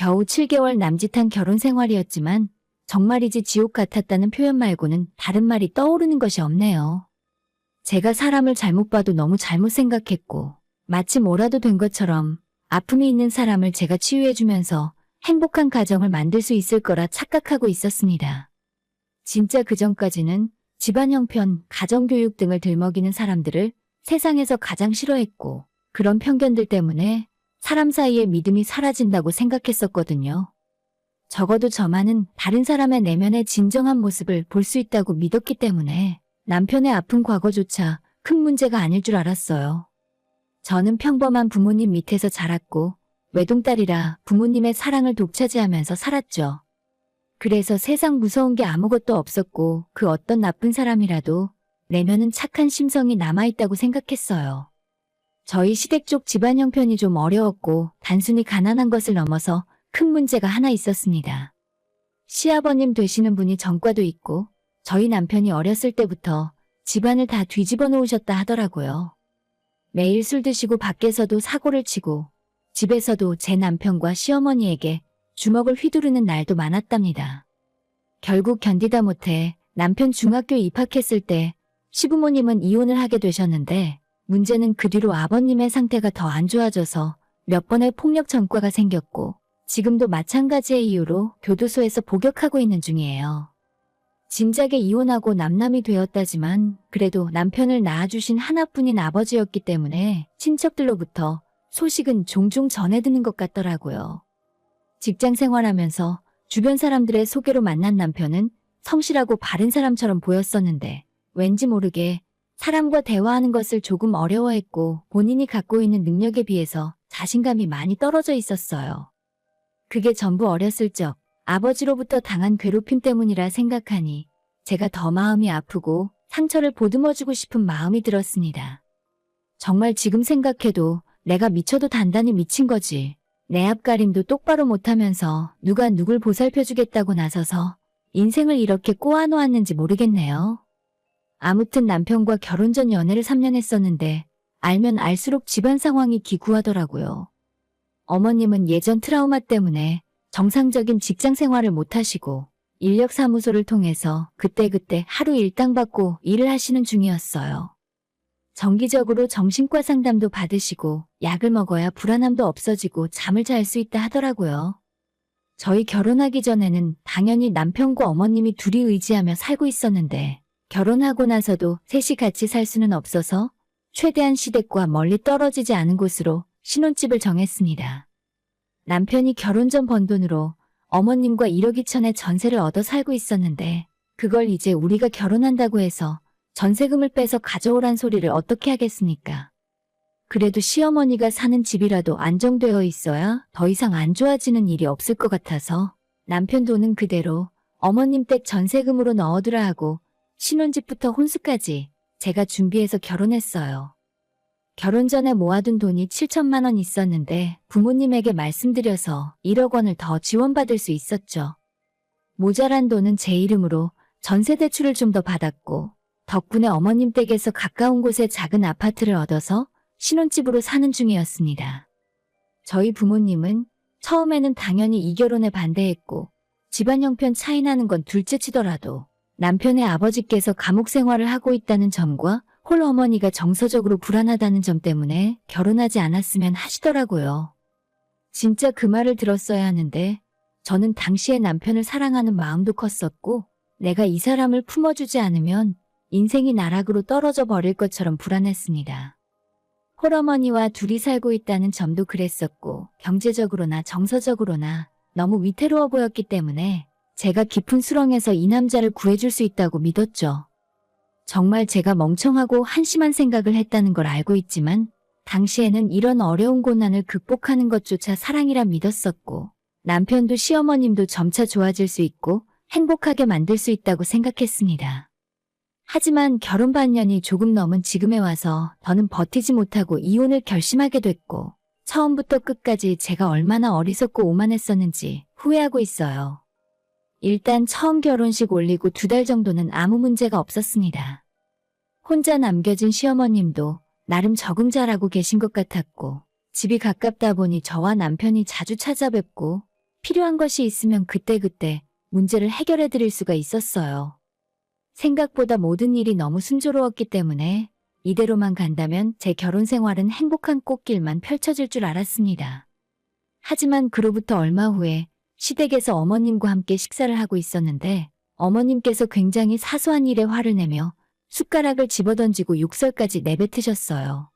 겨우 7개월 남짓한 결혼 생활이었지만 정말이지 지옥 같았다는 표현 말고는 다른 말이 떠오르는 것이 없네요. 제가 사람을 잘못 봐도 너무 잘못 생각했고 마치 뭐라도 된 것처럼 아픔이 있는 사람을 제가 치유해주면서 행복한 가정을 만들 수 있을 거라 착각하고 있었습니다. 진짜 그전까지는 집안 형편, 가정교육 등을 들먹이는 사람들을 세상에서 가장 싫어했고 그런 편견들 때문에 사람 사이의 믿음이 사라진다고 생각했었거든요. 적어도 저만은 다른 사람의 내면의 진정한 모습을 볼 수 있다고 믿었기 때문에 남편의 아픈 과거조차 큰 문제가 아닐 줄 알았어요. 저는 평범한 부모님 밑에서 자랐고 외동딸이라 부모님의 사랑을 독차지하면서 살았죠. 그래서 세상 무서운 게 아무것도 없었고 그 어떤 나쁜 사람이라도 내면은 착한 심성이 남아있다고 생각했어요. 저희 시댁 쪽 집안 형편이 좀 어려웠고 단순히 가난한 것을 넘어서 큰 문제가 하나 있었습니다. 시아버님 되시는 분이 전과도 있고 저희 남편이 어렸을 때부터 집안을 다 뒤집어 놓으셨다 하더라고요. 매일 술 드시고 밖에서도 사고를 치고 집에서도 제 남편과 시어머니에게 주먹을 휘두르는 날도 많았답니다. 결국 견디다 못해 남편 중학교에 입학했을 때 시부모님은 이혼을 하게 되셨는데 문제는 그 뒤로 아버님의 상태가 더 안 좋아져서 몇 번의 폭력 전과가 생겼고 지금도 마찬가지의 이유로 교도소에서 복역하고 있는 중이에요. 진작에 이혼하고 남남이 되었다지만 그래도 남편을 낳아주신 하나뿐인 아버지였기 때문에 친척들로부터 소식은 종종 전해 듣는 것 같더라고요. 직장 생활하면서 주변 사람들의 소개로 만난 남편은 성실하고 바른 사람처럼 보였었는데 왠지 모르게 사람과 대화하는 것을 조금 어려워했고 본인이 갖고 있는 능력에 비해서 자신감이 많이 떨어져 있었어요. 그게 전부 어렸을 적 아버지로부터 당한 괴롭힘 때문이라 생각하니 제가 더 마음이 아프고 상처를 보듬어주고 싶은 마음이 들었습니다. 정말 지금 생각해도 내가 미쳐도 단단히 미친 거지. 내 앞가림도 똑바로 못하면서 누가 누굴 보살펴주겠다고 나서서 인생을 이렇게 꼬아놓았는지 모르겠네요. 아무튼 남편과 결혼 전 연애를 3년 했었는데 알면 알수록 집안 상황이 기구하더라고요. 어머님은 예전 트라우마 때문에 정상적인 직장 생활을 못하시고 인력사무소를 통해서 그때그때 하루 일당 받고 일을 하시는 중이었어요. 정기적으로 정신과 상담도 받으시고 약을 먹어야 불안함도 없어지고 잠을 잘 수 있다 하더라고요. 저희 결혼하기 전에는 당연히 남편과 어머님이 둘이 의지하며 살고 있었는데 결혼하고 나서도 셋이 같이 살 수는 없어서 최대한 시댁과 멀리 떨어지지 않은 곳으로 신혼집을 정했습니다. 남편이 결혼 전 번 돈으로 어머님과 1억 2천에 전세를 얻어 살고 있었는데 그걸 이제 우리가 결혼한다고 해서 전세금을 빼서 가져오란 소리를 어떻게 하겠습니까? 그래도 시어머니가 사는 집이라도 안정되어 있어야 더 이상 안 좋아지는 일이 없을 것 같아서 남편 돈은 그대로 어머님 댁 전세금으로 넣어두라 하고 신혼집부터 혼수까지 제가 준비해서 결혼했어요. 결혼 전에 모아둔 돈이 7천만 원 있었는데 부모님에게 말씀드려서 1억 원을 더 지원받을 수 있었죠. 모자란 돈은 제 이름으로 전세 대출을 좀 더 받았고 덕분에 어머님 댁에서 가까운 곳에 작은 아파트를 얻어서 신혼집으로 사는 중이었습니다. 저희 부모님은 처음에는 당연히 이 결혼에 반대했고 집안 형편 차이 나는 건 둘째치더라도 남편의 아버지께서 감옥 생활을 하고 있다는 점과 홀 어머니가 정서적으로 불안하다는 점 때문에 결혼하지 않았으면 하시더라고요. 진짜 그 말을 들었어야 하는데 저는 당시에 남편을 사랑하는 마음도 컸었고 내가 이 사람을 품어주지 않으면 인생이 나락으로 떨어져 버릴 것처럼 불안했습니다. 홀어머니와 둘이 살고 있다는 점도 그랬었고 경제적으로나 정서적으로나 너무 위태로워 보였기 때문에 제가 깊은 수렁에서 이 남자를 구해줄 수 있다고 믿었죠. 정말 제가 멍청하고 한심한 생각을 했다는 걸 알고 있지만 당시에는 이런 어려운 고난을 극복하는 것조차 사랑이라 믿었었고 남편도 시어머님도 점차 좋아질 수 있고 행복하게 만들 수 있다고 생각했습니다. 하지만 결혼 반년이 조금 넘은 지금에 와서 더는 버티지 못하고 이혼을 결심하게 됐고 처음부터 끝까지 제가 얼마나 어리석고 오만했었는지 후회하고 있어요. 일단 처음 결혼식 올리고 2달 정도는 아무 문제가 없었습니다. 혼자 남겨진 시어머님도 나름 적응 잘하고 계신 것 같았고 집이 가깝다 보니 저와 남편이 자주 찾아뵙고 필요한 것이 있으면 그때그때 문제를 해결해 드릴 수가 있었어요. 생각보다 모든 일이 너무 순조로웠기 때문에 이대로만 간다면 제 결혼 생활은 행복한 꽃길만 펼쳐질 줄 알았습니다. 하지만 그로부터 얼마 후에 시댁에서 어머님과 함께 식사를 하고 있었는데 어머님께서 굉장히 사소한 일에 화를 내며 숟가락을 집어던지고 욕설까지 내뱉으셨어요.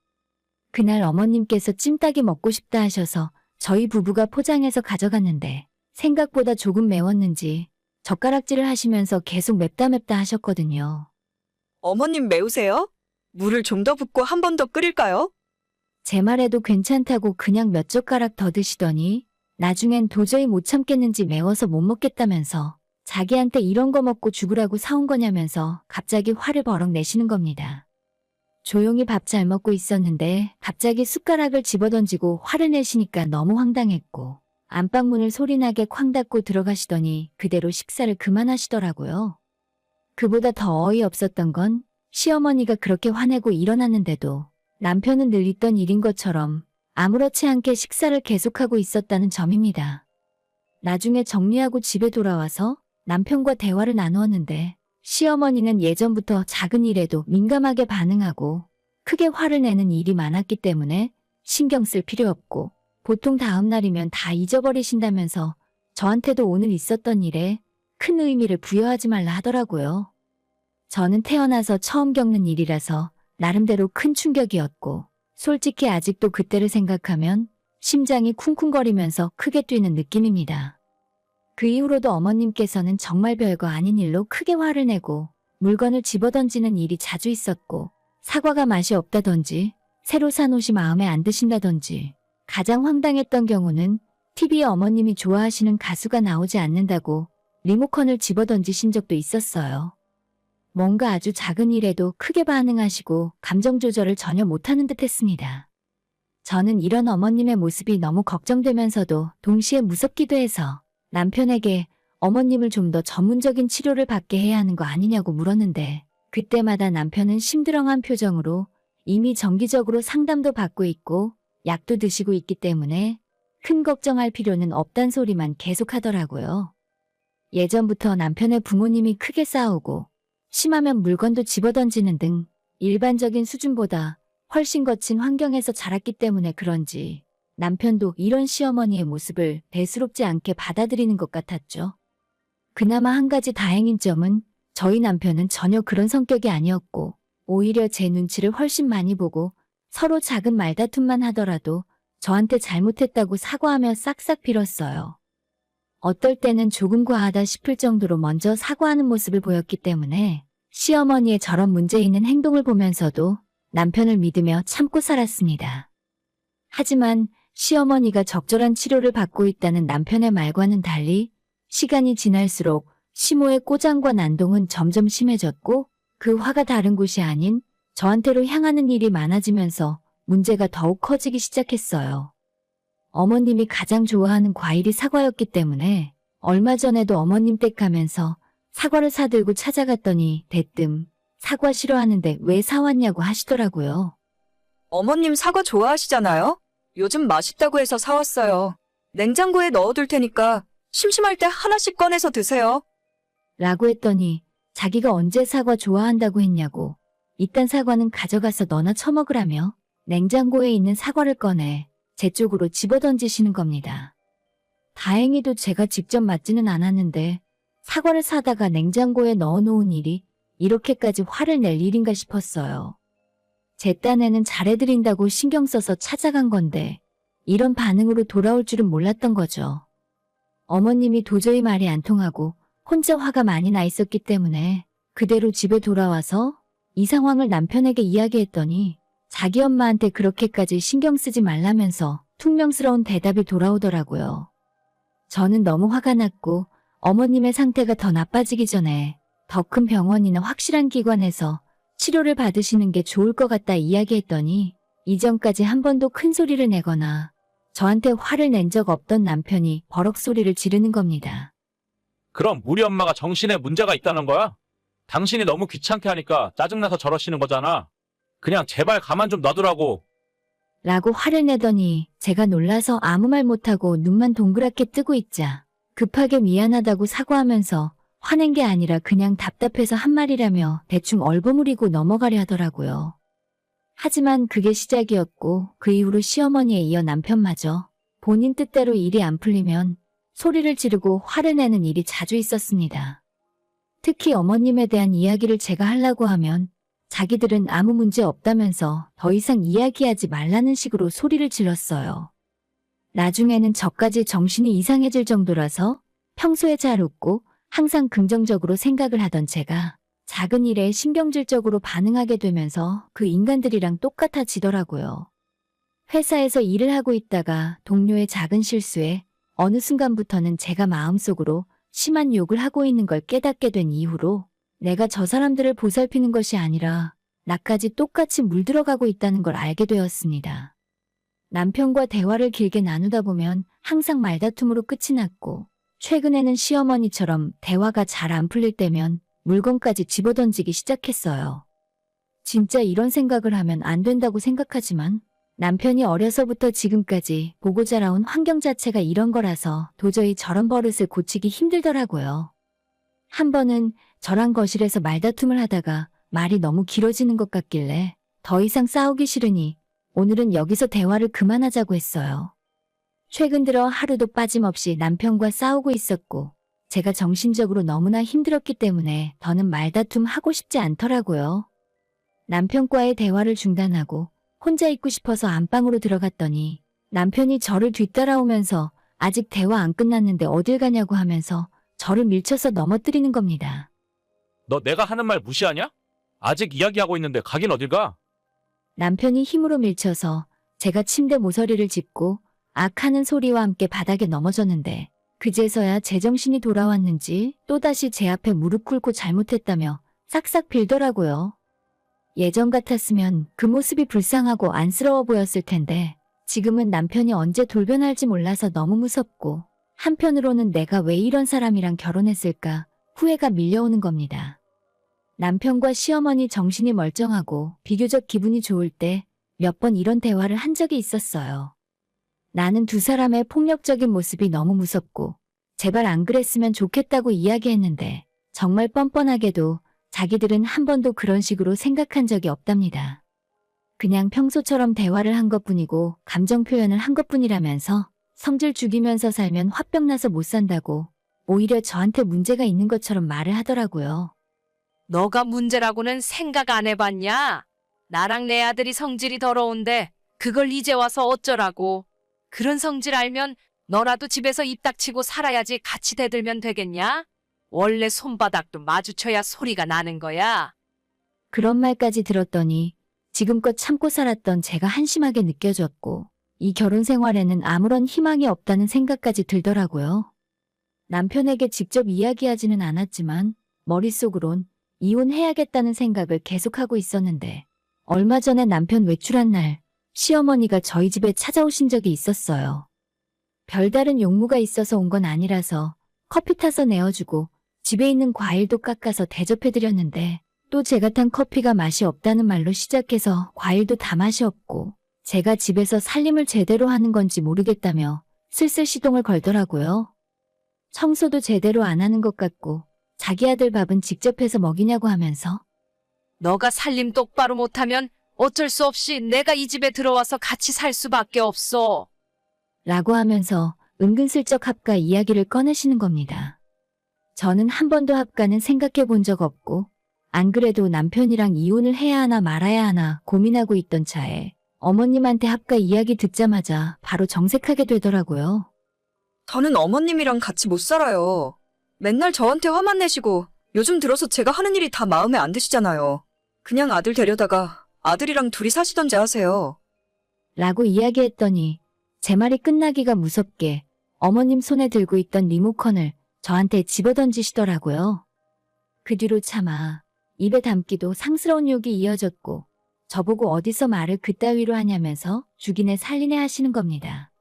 그날 어머님께서 찜닭이 먹고 싶다 하셔서 저희 부부가 포장해서 가져갔는데 생각보다 조금 매웠는지 젓가락질을 하시면서 계속 맵다 하셨거든요. 어머님 매우세요? 물을 좀 더 붓고 한 번 더 끓일까요? 제 말에도 괜찮다고 그냥 몇 젓가락 더 드시더니 나중엔 도저히 못 참겠는지 매워서 못 먹겠다면서 자기한테 이런 거 먹고 죽으라고 사온 거냐면서 갑자기 화를 버럭 내시는 겁니다. 조용히 밥 잘 먹고 있었는데 갑자기 숟가락을 집어던지고 화를 내시니까 너무 황당했고 안방문을 소리나게 쾅 닫고 들어가시더니 그대로 식사를 그만하시더라고요. 그보다 더 어이없었던 건 시어머니가 그렇게 화내고 일어났는데도 남편은 늘 있던 일인 것처럼 아무렇지 않게 식사를 계속하고 있었다는 점입니다. 나중에 정리하고 집에 돌아와서 남편과 대화를 나누었는데 시어머니는 예전부터 작은 일에도 민감하게 반응하고 크게 화를 내는 일이 많았기 때문에 신경 쓸 필요 없고 보통 다음 날이면 다 잊어버리신다면서 저한테도 오늘 있었던 일에 큰 의미를 부여하지 말라 하더라고요. 저는 태어나서 처음 겪는 일이라서 나름대로 큰 충격이었고 솔직히 아직도 그때를 생각하면 심장이 쿵쿵거리면서 크게 뛰는 느낌입니다. 그 이후로도 어머님께서는 정말 별거 아닌 일로 크게 화를 내고 물건을 집어던지는 일이 자주 있었고 사과가 맛이 없다든지 새로 산 옷이 마음에 안 드신다든지 가장 황당했던 경우는 TV에 어머님이 좋아하시는 가수가 나오지 않는다고 리모컨을 집어던지신 적도 있었어요. 뭔가 아주 작은 일에도 크게 반응하시고 감정 조절을 전혀 못하는 듯 했습니다. 저는 이런 어머님의 모습이 너무 걱정되면서도 동시에 무섭기도 해서 남편에게 어머님을 좀 더 전문적인 치료를 받게 해야 하는 거 아니냐고 물었는데 그때마다 남편은 심드렁한 표정으로 이미 정기적으로 상담도 받고 있고 약도 드시고 있기 때문에 큰 걱정할 필요는 없단 소리만 계속하더라고요. 예전부터 남편의 부모님이 크게 싸우고 심하면 물건도 집어던지는 등 일반적인 수준보다 훨씬 거친 환경에서 자랐기 때문에 그런지 남편도 이런 시어머니의 모습을 대수롭지 않게 받아들이는 것 같았죠. 그나마 한 가지 다행인 점은 저희 남편은 전혀 그런 성격이 아니었고 오히려 제 눈치를 훨씬 많이 보고 서로 작은 말다툼만 하더라도 저한테 잘못했다고 사과하며 싹싹 빌었어요. 어떨 때는 조금 과하다 싶을 정도로 먼저 사과하는 모습을 보였기 때문에 시어머니의 저런 문제 있는 행동을 보면서도 남편을 믿으며 참고 살았습니다. 하지만 시어머니가 적절한 치료를 받고 있다는 남편의 말과는 달리 시간이 지날수록 시모의 꼬장과 난동은 점점 심해졌고 그 화가 다른 곳이 아닌 저한테로 향하는 일이 많아지면서 문제가 더욱 커지기 시작했어요. 어머님이 가장 좋아하는 과일이 사과였기 때문에 얼마 전에도 어머님 댁 가면서 사과를 사들고 찾아갔더니 대뜸 사과 싫어하는데 왜 사왔냐고 하시더라고요. 어머님 사과 좋아하시잖아요? 요즘 맛있다고 해서 사왔어요. 냉장고에 넣어둘 테니까 심심할 때 하나씩 꺼내서 드세요. 라고 했더니 자기가 언제 사과 좋아한다고 했냐고 이딴 사과는 가져가서 너나 처먹으라며 냉장고에 있는 사과를 꺼내 제 쪽으로 집어던지시는 겁니다. 다행히도 제가 직접 맞지는 않았는데 사과를 사다가 냉장고에 넣어놓은 일이 이렇게까지 화를 낼 일인가 싶었어요. 제 딴에는 잘해드린다고 신경 써서 찾아간 건데 이런 반응으로 돌아올 줄은 몰랐던 거죠. 어머님이 도저히 말이 안 통하고 혼자 화가 많이 나 있었기 때문에 그대로 집에 돌아와서 이 상황을 남편에게 이야기했더니 자기 엄마한테 그렇게까지 신경 쓰지 말라면서 퉁명스러운 대답이 돌아오더라고요. 저는 너무 화가 났고 어머님의 상태가 더 나빠지기 전에 더 큰 병원이나 확실한 기관에서 치료를 받으시는 게 좋을 것 같다 이야기했더니 이전까지 한 번도 큰 소리를 내거나 저한테 화를 낸 적 없던 남편이 버럭 소리를 지르는 겁니다. 그럼 우리 엄마가 정신에 문제가 있다는 거야? 당신이 너무 귀찮게 하니까 짜증나서 저러시는 거잖아. 그냥 제발 가만 좀 놔두라고. 라고 화를 내더니 제가 놀라서 아무 말 못하고 눈만 동그랗게 뜨고 있자 급하게 미안하다고 사과하면서 화낸 게 아니라 그냥 답답해서 한 말이라며 대충 얼버무리고 넘어가려 하더라고요. 하지만 그게 시작이었고 그 이후로 시어머니에 이어 남편마저 본인 뜻대로 일이 안 풀리면 소리를 지르고 화를 내는 일이 자주 있었습니다. 특히 어머님에 대한 이야기를 제가 하려고 하면 자기들은 아무 문제 없다면서 더 이상 이야기하지 말라는 식으로 소리를 질렀어요. 나중에는 저까지 정신이 이상해질 정도라서 평소에 잘 웃고 항상 긍정적으로 생각을 하던 제가 작은 일에 신경질적으로 반응하게 되면서 그 인간들이랑 똑같아지더라고요. 회사에서 일을 하고 있다가 동료의 작은 실수에 어느 순간부터는 제가 마음속으로 심한 욕을 하고 있는 걸 깨닫게 된 이후로 내가 저 사람들을 보살피는 것이 아니라 나까지 똑같이 물들어가고 있다는 걸 알게 되었습니다. 남편과 대화를 길게 나누다 보면 항상 말다툼으로 끝이 났고 최근에는 시어머니처럼 대화가 잘 안 풀릴 때면 물건까지 집어던지기 시작했어요. 진짜 이런 생각을 하면 안 된다고 생각하지만 남편이 어려서부터 지금까지 보고 자라온 환경 자체가 이런 거라서 도저히 저런 버릇을 고치기 힘들더라고요. 한 번은 저랑 거실에서 말다툼을 하다가 말이 너무 길어지는 것 같길래 더 이상 싸우기 싫으니 오늘은 여기서 대화를 그만하자고 했어요. 최근 들어 하루도 빠짐없이 남편과 싸우고 있었고 제가 정신적으로 너무나 힘들었기 때문에 더는 말다툼 하고 싶지 않더라고요. 남편과의 대화를 중단하고 혼자 있고 싶어서 안방으로 들어갔더니 남편이 저를 뒤따라오면서 아직 대화 안 끝났는데 어딜 가냐고 하면서 저를 밀쳐서 넘어뜨리는 겁니다. 너 내가 하는 말 무시하냐? 아직 이야기하고 있는데 가긴 어딜 가? 남편이 힘으로 밀쳐서 제가 침대 모서리를 짚고 악하는 소리와 함께 바닥에 넘어졌는데 그제서야 제정신이 돌아왔는지 또다시 제 앞에 무릎 꿇고 잘못했다며 싹싹 빌더라고요. 예전 같았으면 그 모습이 불쌍하고 안쓰러워 보였을 텐데 지금은 남편이 언제 돌변할지 몰라서 너무 무섭고 한편으로는 내가 왜 이런 사람이랑 결혼했을까 후회가 밀려오는 겁니다. 남편과 시어머니 정신이 멀쩡하고 비교적 기분이 좋을 때 몇 번 이런 대화를 한 적이 있었어요. 나는 두 사람의 폭력적인 모습이 너무 무섭고 제발 안 그랬으면 좋겠다고 이야기했는데 정말 뻔뻔하게도 자기들은 한 번도 그런 식으로 생각한 적이 없답니다. 그냥 평소처럼 대화를 한 것뿐이고 감정 표현을 한 것뿐이라면서 성질 죽이면서 살면 화병 나서 못 산다고 오히려 저한테 문제가 있는 것처럼 말을 하더라고요. 너가 문제라고는 생각 안 해봤냐? 나랑 내 아들이 성질이 더러운데 그걸 이제 와서 어쩌라고. 그런 성질 알면 너라도 집에서 입 닥치고 살아야지 같이 대들면 되겠냐? 원래 손바닥도 마주쳐야 소리가 나는 거야. 그런 말까지 들었더니 지금껏 참고 살았던 제가 한심하게 느껴졌고 이 결혼 생활에는 아무런 희망이 없다는 생각까지 들더라고요. 남편에게 직접 이야기하지는 않았지만 머릿속으론 이혼해야겠다는 생각을 계속하고 있었는데 얼마 전에 남편 외출한 날 시어머니가 저희 집에 찾아오신 적이 있었어요. 별다른 용무가 있어서 온 건 아니라서 커피 타서 내어주고 집에 있는 과일도 깎아서 대접해드렸는데 또 제가 탄 커피가 맛이 없다는 말로 시작해서 과일도 다 맛이 없고 제가 집에서 살림을 제대로 하는 건지 모르겠다며 슬슬 시동을 걸더라고요. 청소도 제대로 안 하는 것 같고 자기 아들 밥은 직접 해서 먹이냐고 하면서 너가 살림 똑바로 못하면 어쩔 수 없이 내가 이 집에 들어와서 같이 살 수밖에 없어. 라고 하면서 은근슬쩍 합가 이야기를 꺼내시는 겁니다. 저는 한 번도 합가는 생각해 본 적 없고 안 그래도 남편이랑 이혼을 해야 하나 말아야 하나 고민하고 있던 차에 어머님한테 합가 이야기 듣자마자 바로 정색하게 되더라고요. 저는 어머님이랑 같이 못 살아요. 맨날 저한테 화만 내시고 요즘 들어서 제가 하는 일이 다 마음에 안 드시잖아요. 그냥 아들 데려다가 아들이랑 둘이 사시던지 하세요. 라고 이야기했더니 제 말이 끝나기가 무섭게 어머님 손에 들고 있던 리모컨을 저한테 집어던지시더라고요. 그 뒤로 차마 입에 담기도 상스러운 욕이 이어졌고 저보고 어디서 말을 그따위로 하냐면서 죽이네 살리네 하시는 겁니다.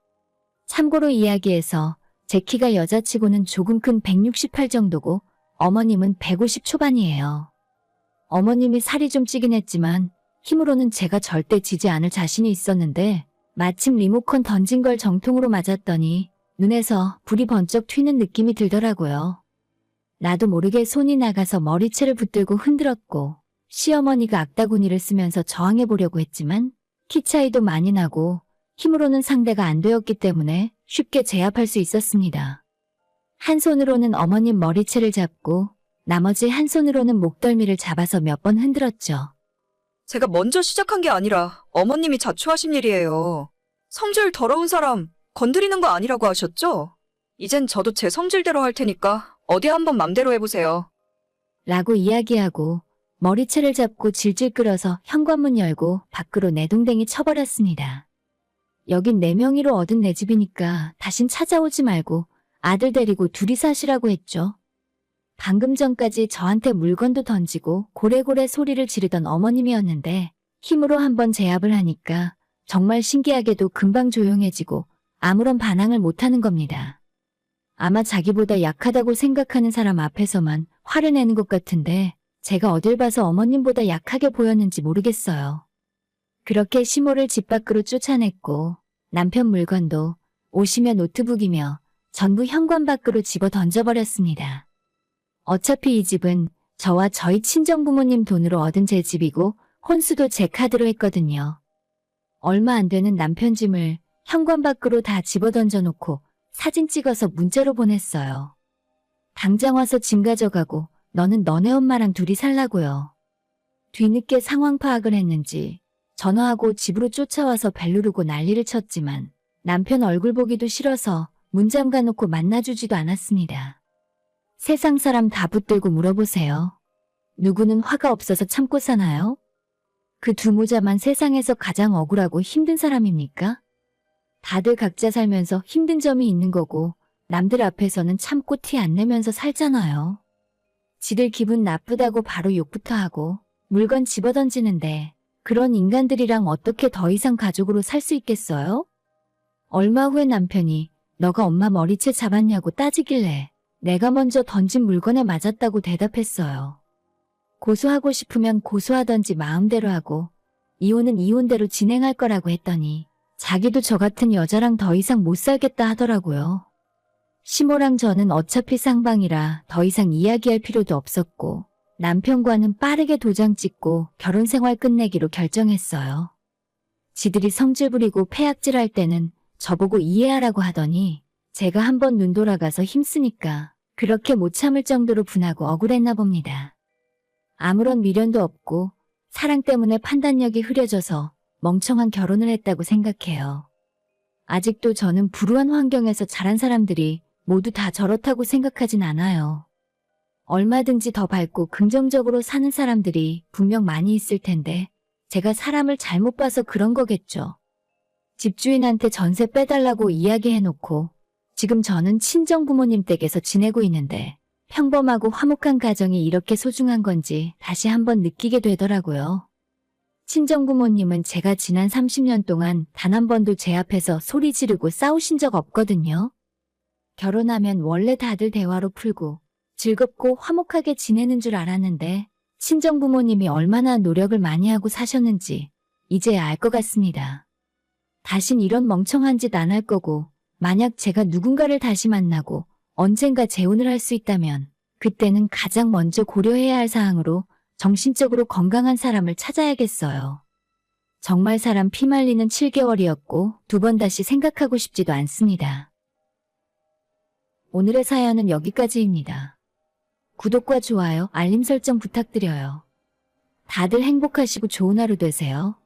참고로 이야기해서 제 키가 여자치고는 조금 큰 168 정도고 어머님은 150 초반이에요. 어머님이 살이 좀 찌긴 했지만 힘으로는 제가 절대 지지 않을 자신이 있었는데 마침 리모컨 던진 걸 정통으로 맞았더니 눈에서 불이 번쩍 튀는 느낌이 들더라고요. 나도 모르게 손이 나가서 머리채를 붙들고 흔들었고 시어머니가 악다구니를 쓰면서 저항해 보려고 했지만 키 차이도 많이 나고 힘으로는 상대가 안 되었기 때문에 쉽게 제압할 수 있었습니다. 한 손으로는 어머님 머리채를 잡고 나머지 한 손으로는 목덜미를 잡아서 몇 번 흔들었죠. 제가 먼저 시작한 게 아니라 어머님이 자초하신 일이에요. 성질 더러운 사람 건드리는 거 아니라고 하셨죠? 이젠 저도 제 성질대로 할 테니까 어디 한번 맘대로 해보세요. 라고 이야기하고 머리채를 잡고 질질 끌어서 현관문 열고 밖으로 내동댕이 쳐버렸습니다. 여긴 내 명의로 얻은 내 집이니까 다신 찾아오지 말고 아들 데리고 둘이 사시라고 했죠. 방금 전까지 저한테 물건도 던지고 고래고래 소리를 지르던 어머님이었는데 힘으로 한번 제압을 하니까 정말 신기하게도 금방 조용해지고 아무런 반항을 못하는 겁니다. 아마 자기보다 약하다고 생각하는 사람 앞에서만 화를 내는 것 같은데 제가 어딜 봐서 어머님보다 약하게 보였는지 모르겠어요. 그렇게 시모를 집 밖으로 쫓아냈고 남편 물건도 옷이며 노트북이며 전부 현관 밖으로 집어 던져버렸습니다. 어차피 이 집은 저와 저희 친정부모님 돈으로 얻은 제 집이고 혼수도 제 카드로 했거든요. 얼마 안 되는 남편 짐을 현관 밖으로 다 집어 던져놓고 사진 찍어서 문자로 보냈어요. 당장 와서 짐 가져가고 너는 너네 엄마랑 둘이 살라고요. 뒤늦게 상황 파악을 했는지 전화하고 집으로 쫓아와서 벨 누르고 난리를 쳤지만 남편 얼굴 보기도 싫어서 문 잠가놓고 만나주지도 않았습니다. 세상 사람 다 붙들고 물어보세요. 누구는 화가 없어서 참고 사나요? 그 두 모자만 세상에서 가장 억울하고 힘든 사람입니까? 다들 각자 살면서 힘든 점이 있는 거고 남들 앞에서는 참고 티 안 내면서 살잖아요. 지들 기분 나쁘다고 바로 욕부터 하고 물건 집어던지는데 그런 인간들이랑 어떻게 더 이상 가족으로 살 수 있겠어요? 얼마 후에 남편이 너가 엄마 머리채 잡았냐고 따지길래 내가 먼저 던진 물건에 맞았다고 대답했어요. 고소하고 싶으면 고소하던지 마음대로 하고 이혼은 이혼대로 진행할 거라고 했더니 자기도 저 같은 여자랑 더 이상 못 살겠다 하더라고요. 시모랑 저는 어차피 쌍방이라 더 이상 이야기할 필요도 없었고 남편과는 빠르게 도장 찍고 결혼 생활 끝내기로 결정했어요. 지들이 성질 부리고 패악질할 때는 저보고 이해하라고 하더니 제가 한번 눈 돌아가서 힘쓰니까 그렇게 못 참을 정도로 분하고 억울했나 봅니다. 아무런 미련도 없고 사랑 때문에 판단력이 흐려져서 멍청한 결혼을 했다고 생각해요. 아직도 저는 불우한 환경에서 자란 사람들이 모두 다 저렇다고 생각하진 않아요. 얼마든지 더 밝고 긍정적으로 사는 사람들이 분명 많이 있을 텐데 제가 사람을 잘못 봐서 그런 거겠죠. 집주인한테 전세 빼달라고 이야기해놓고 지금 저는 친정부모님 댁에서 지내고 있는데 평범하고 화목한 가정이 이렇게 소중한 건지 다시 한번 느끼게 되더라고요. 친정부모님은 제가 지난 30년 동안 단 한 번도 제 앞에서 소리 지르고 싸우신 적 없거든요. 결혼하면 원래 다들 대화로 풀고 즐겁고 화목하게 지내는 줄 알았는데 친정부모님이 얼마나 노력을 많이 하고 사셨는지 이제야 알 것 같습니다. 다신 이런 멍청한 짓 안 할 거고 만약 제가 누군가를 다시 만나고 언젠가 재혼을 할 수 있다면 그때는 가장 먼저 고려해야 할 사항으로 정신적으로 건강한 사람을 찾아야겠어요. 정말 사람 피말리는 7개월이었고 두 번 다시 생각하고 싶지도 않습니다. 오늘의 사연은 여기까지입니다. 구독과 좋아요, 알림 설정 부탁드려요. 다들 행복하시고 좋은 하루 되세요.